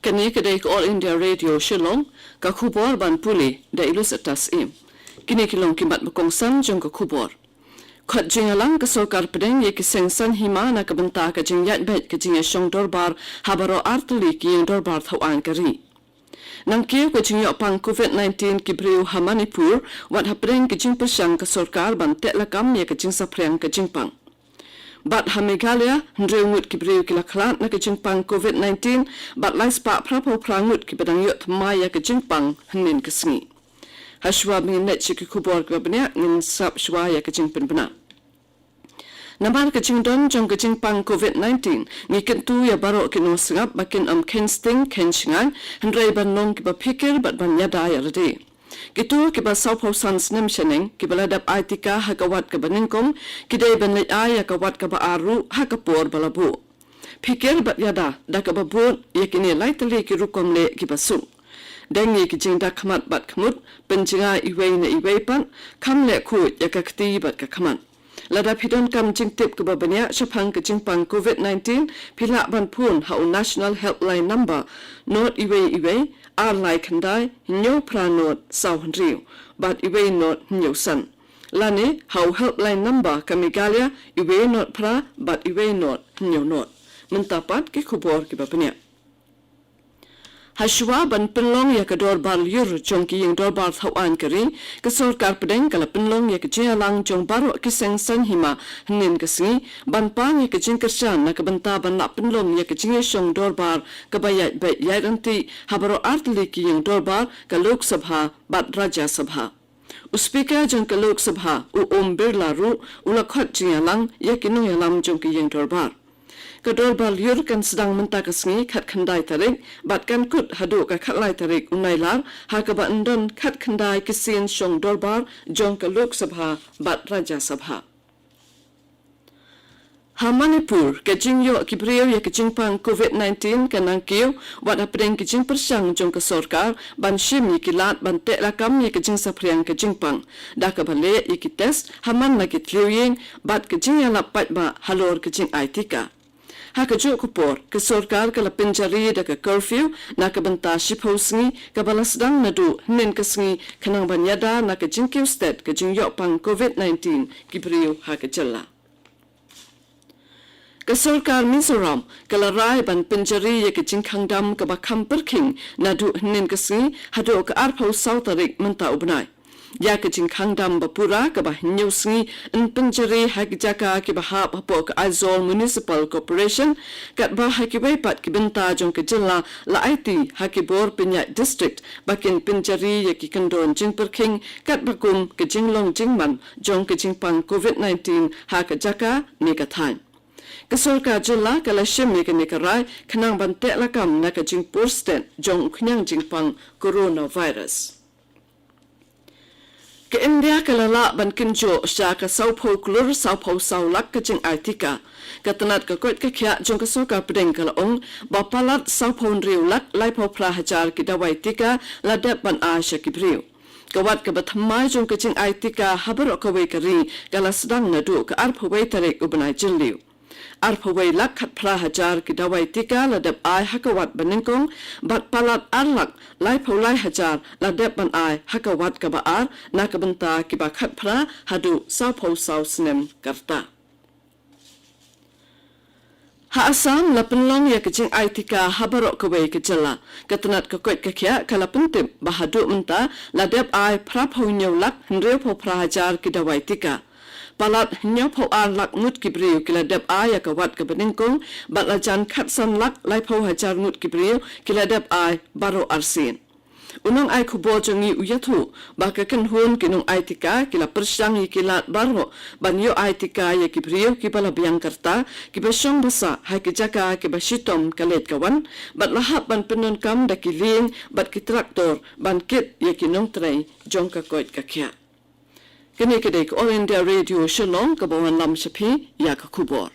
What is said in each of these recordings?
Kani kedai ke All India Radio Shillong ka khubor ban puli da ilus atas im. Kini kilong kimat bekongsan jong ka khubor. Khat jingalang ka sokar pedeng ye kisengsan hima na kabenta ka jingyat bet ka jingya shong dorbar habaro artuli ki yung dorbar thawang kari. Nang kiyo ka jingyo pang COVID-19 ki briu Hamanipur wat hapedeng ka jing pasyang ka sorkar ban teklakam ye ka jing sapriang ka jingpang. Bat Meghalaya ndreungut ki briu ki laklat na ka jingpang COVID-19 bat lai spa prapo prangut ki badang yot maya ka jingpang hanin ka sngi. Hashwa minnet ki kubor ka banya ngin sap shwa ya ka jingpen bana. Namar ka jingdon jong ka jingpang COVID-19 ngikin tu ya baro ki no singap bakin kensting kenshingan handrai ban nong ki ba pikir bat ban yada ya rade. Gitu ki ba South Sans nem sheneng ki baladap aitika hakawat ka baningkong ki dai ban leit aya ka wat ka ba aru hakapor balabu. Pikir bat yada da ka ba bu yakini laitali ki rukom le ki basung. Dengi ki jing da kamat bat kamut penjinga iwei na iwei pan kam le ku ya ka kti bat ka kaman. Lada pidon kam jing tip ke babanya syapang ke jing pang COVID-19 pila ban pun hau National Helpline Number not iwei ar lai kandai nyo pra not sau handriu bat iwei not nyo san. Lani hau Helpline Number ka Meghalaya iwei not pra bat iwei not nyo not. Mentapat ke kubor ke babanya. Hashwa ban penlong ya ka dorbar yur jong ki yung dorbar thawan kari ka sorkar pedeng kala penlong ya ka jialang jong baro ki sengsan hima hnin ka singi ban pang ya ka jing kersan na ka benta ban la penlong ya ka jing shong dorbar ka bayat bay yaranti habaro artli ki yung dorbar ka Lok Sabha bat Rajya Sabha. Uspika jong ka Lok Sabha Om Birla ru ulakhat jialang ya ki nung yalam jong ki yung dorbar. Kadorbar yur kan sedang mentaka sengi kat kendai tarik bat kan kut hadu ka khatlai tarik unailar ha ka ba ndon kat kendai kisin shong dorbar jong ka Lok Sabha bat Rajya Sabha. Hamanipur ka jingyo ki briyo ya ka jingpang COVID-19 ka nangkiyo wat apdeng ki jing persyang jong ka sorkar ban shim yi ki lat ban te lakam ya ka jing sapriang ka jingpang da ka bale yi ki test haman lagi tliuying bat ka jing ya lapat ba halor ka jing aitika. Haka jo kupor ke sorkar kala penjari da ka curfew na ka benta shipho sngi ka balasdang nadu nin ka sngi kanang banyada na ka jingkiw state ka jingyo pang COVID-19 ki briyo haka jalla. Ka sorkar Mizoram kala rai ban penjari ya ka jingkangdam ka bakam perking nadu nin ka sngi hado ka arpau sautarik menta ubnai. Ya ke jing kangdam bapura ke bah nyu sngi in penjari hak jaka ke bahap hapo ke Aizawl Municipal Corporation kat bah hak pat ke benta jong ke jilla la IT hak bor penyat district bakin penjari ya ke kendon jing perking kat bakum ke jinglong jingman jong ke jingpang COVID-19 hak jaka ni ka thain. Kesorka jilla kala shim ke ni karai kanang bantek lakam na ke jing posten jong knyang jingpang coronavirus. Ke India kalala ban kinjo sya ka saupo klur saupo saulak ka jing aitika katanat ka kot ka kya jong ka soka pedeng kala ong bapalat saupo nriulak laipo prahajar ki dawai tika ladep ban asya ki briu kawat ka bathamai jong ka jing aitika habaro ka wei kari kala sedang nadu ka arpo wei tarik ubanai jilliu arpawai lak khat prahajar ki dawai tika ladep ai hakawat baningkong bat palat arlak lai paulai hajar ladep ban ai hakawat ka baar na ka benta ki ba khat pra hadu sau pau sau snem karta. Ha Assam la penlong ya kecing aitika habarok ka wei ka jalla katanat ka kot ka kya kala pentip bahadu menta ladep ai prapau nyolak hendreu pau prahajar ki dawai tika. Palat nyapo arlak ngut kibriu kila dep ay ka wat ka beningkong bat lajan khat san lak lai pau hajar ngut kibriu kila dep ay baro arsin. Unang ay kubo jongi uyatu baka kan hun kinung ay tika kila persyang ikilat baro banyo ay tika ya kibriu kibala biang karta kibasyong basa hay kijaka kibashitom kalet kawan bat lahap ban penun kam da kiling bat kitraktor ban kit ya kinung tray jong ka koit ka kya. Kini kedai ke All India Radio Shillong ke bawan lam sepi ya ke kubor.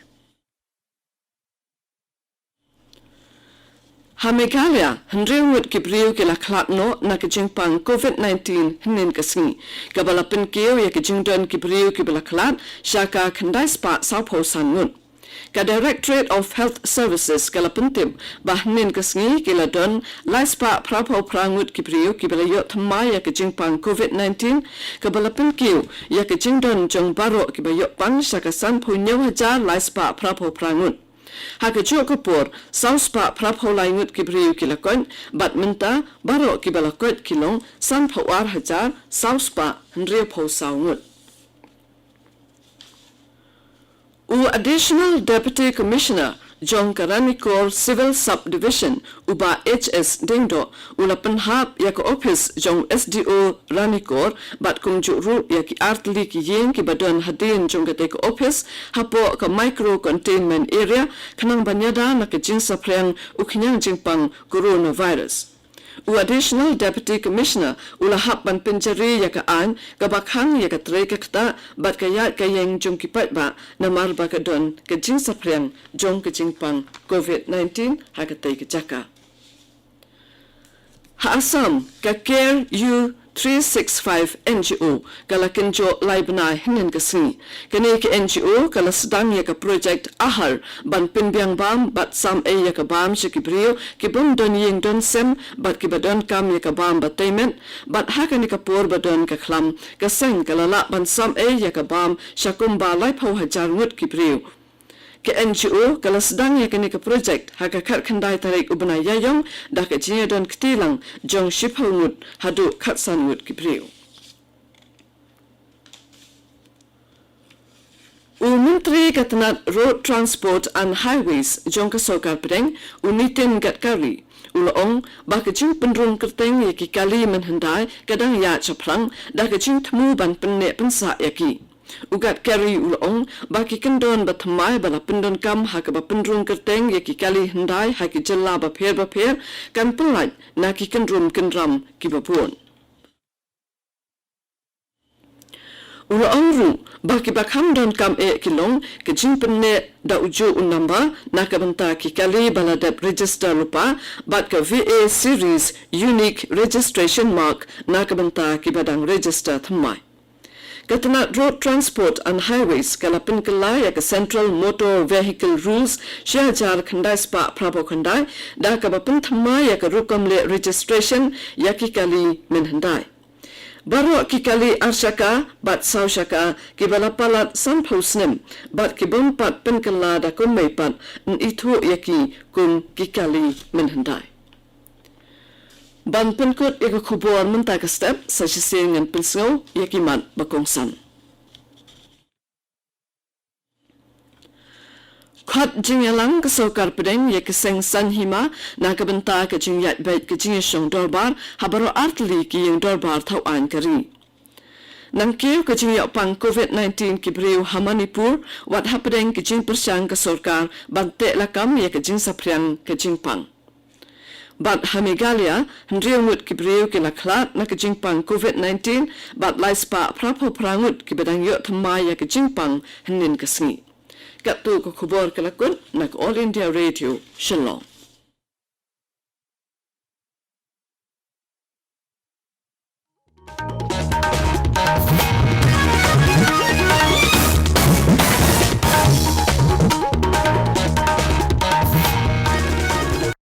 Ha Meghalaya hendrewut ki briu ke la klat no na ke jingpang COVID-19 hinin ke singi. Ke balapin keo ya ke jingdon ki briu ke bala klat syaka kendai spa saupo sangun. Ka Directorate of Health Services kalapuntim bahnin kasngi kiladon laispa prapo prangut kipriu kibalayot thamaya ke jingpang COVID-19 kabalapin kiu ya ke jingdon jong baro kibayot pang sakasan punyaw hajar laispa prapo prangut. Haka Kapur, Sauspa Prapo Laingut Kibriu Kilakon, Batminta, Baro Kibalakot Kilong, San Pawar Hajar, Sauspa, Rio Po Saungut. Additional Deputy Commissioner John Karanikor Civil Subdivision Uba HS Dingdo Ulapanhap Yaka Office Jong SDO Ranikor Bat Kumjuru Yaki Artli Ki Yin Ki Badon Hadin Jong Kateka Office Hapo Ka Micro Containment Area Kanang Banyada Nakajin Saprang Ukinyang Jingpang Coronavirus. Additional Deputy Commissioner Ulahap Ban Pinjari Yaka An Kabakhang Yaka Treka Kta Bat Kayat Kayeng Jong Kipat Ba Namar Bakadon Kajing Sapriang Jong Kajingpang COVID-19 Hakatay Kajaka. Haasam Ka Care U 365 NGO kalakinjo laibna hinin kasi kani ke NGO kala sedang ya ka project ahar ban pinbiang bam bat sam e ya ka bam shikibrio ki bum don ying don sem bat ki badon kam ya ka bam batayment bat hakani ka por badon ka khlam ka seng kala la ban sam e ya ka bam shakum ba lai phau hajar ngut kibrio ke NGO kala sedang ya kani ka project haka khat khandai tarik ubna yayong da ka jiya don ktilang jong shipau ngut hadu khatsan ngut kibrio. Menteri Katanat Road Transport and Highways jong ka sokar pedeng Nitin Gadkari ulaong bakajing penrung kerteng yaki kali menhendai kadang ya chaplang da kajing temu ban penne pensa yaki ugat kari ulaong baki kendon batmai bala pendon kam hakaba pendrung kerteng yaki kali hendai haki jella ba pher kan pelaj naki kendrum kendram kibapun ru baki bakham don kam e kilong kajing penne da uju unamba nakabanta ki kali baladap register lupa bat ka VA series unique registration mark nakabanta ki badang register thamai Katanat Road Transport and Highways kalapin kalaya ka Central Motor Vehicle Rules Shajar Khandai Spa Prabo Khandai da kabapin thamaya ka rukamle registration yaki kali menhandai Baro kikali arshaka bat saushaka kibalapalat sanphosnem bat kibumpat penkala da kumaipat itu yaki kum kikali menhandai Ban penkut yaka kubor mentaka step sa sisingan pensau yaki mat bakongsan. Khat jingyalang kasokar pedeng yaki seng sanhima nakabenta ka jingyat bait ka jingyashong dorbar habaro artli ki yung dorbar thau an kari. Nangkiw ka jingyak pang COVID-19 kibriw hamanipur wat hapedeng ka jing persyang kasokar bante lakam yaka jing sapriang ka jing pang. Bat hamigalia hendriyo ngut kibriyo kinaklat na kajingpang COVID-19 bat laispa prapo prangut kibadang yot thamaya kajingpang henin kasngi. Katu ko kubor kalakun nak All India Radio Shillong.